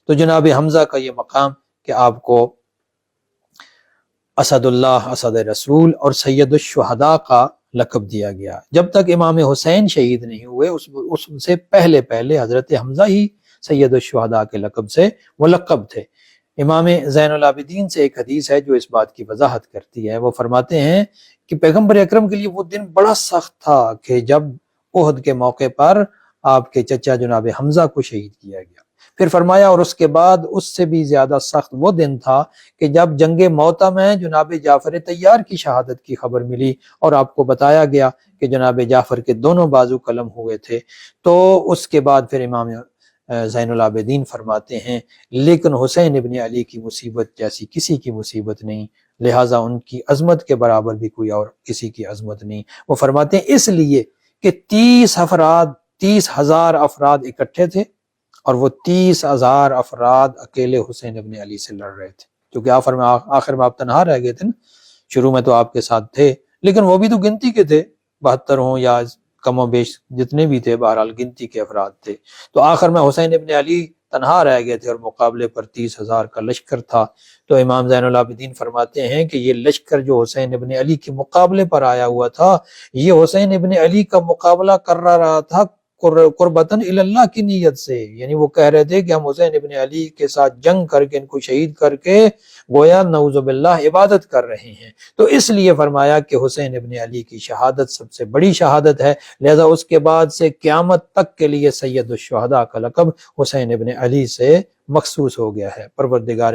تو جناب حمزہ کا یہ مقام کہ آپ کو اسد اللہ، اسد رسول اور سید الشہداء کا لقب دیا گیا۔ جب تک امام حسین شہید نہیں ہوئے اس سے پہلے حضرت حمزہ ہی سید الشہداء کے لقب سے ملقب تھے۔ امام زین العابدین سے ایک حدیث ہے جو اس بات کی وضاحت کرتی ہے۔ وہ فرماتے ہیں کہ پیغمبر اکرم کے لیے وہ دن بڑا سخت تھا کہ جب احد کے موقع پر آپ کے چچا جناب حمزہ کو شہید کیا گیا۔ پھر فرمایا اور اس کے بعد اس سے بھی زیادہ سخت وہ دن تھا کہ جب جنگ موطا میں جناب جعفر طیار کی شہادت کی خبر ملی اور آپ کو بتایا گیا کہ جناب جعفر کے دونوں بازو قلم ہوئے تھے۔ تو اس کے بعد پھر امام زین العابدین فرماتے ہیں لیکن حسین ابن علی کی مصیبت جیسی کسی کی مصیبت نہیں، لہٰذا ان کی عظمت کے برابر بھی کوئی اور کسی کی عظمت نہیں۔ وہ فرماتے ہیں اس لیے کہ 30,000 افراد اکٹھے تھے اور وہ 30,000 افراد اکیلے حسین ابن علی سے لڑ رہے تھے، کیونکہ آخر میں آپ تنہا رہ گئے تھے نا۔ شروع میں تو آپ کے ساتھ تھے لیکن وہ بھی تو گنتی کے تھے، 72 ہوں یا کم و بیش جتنے بھی تھے، بہرحال گنتی کے افراد تھے۔ تو آخر میں حسین ابن علی تنہا رہ گئے تھے اور مقابلے پر 30,000 کا لشکر تھا۔ تو امام زین العابدین فرماتے ہیں کہ یہ لشکر جو حسین ابن علی کے مقابلے پر آیا ہوا تھا، یہ حسین ابن علی کا مقابلہ کر رہا تھا قربتاً اللہ کی نیت سے، یعنی وہ کہہ رہے تھے کہ ہم حسین ابن علی کے ساتھ جنگ کر کے ان کو شہید کر کے گویا نعوذ باللہ عبادت کر رہے ہیں۔ تو اس لیے فرمایا کہ حسین ابن علی کی شہادت سب سے بڑی شہادت ہے، لہذا اس کے بعد سے قیامت تک کے لیے سید الشہداء کا لقب حسین ابن علی سے مخصوص ہو گیا ہے۔ پروردگار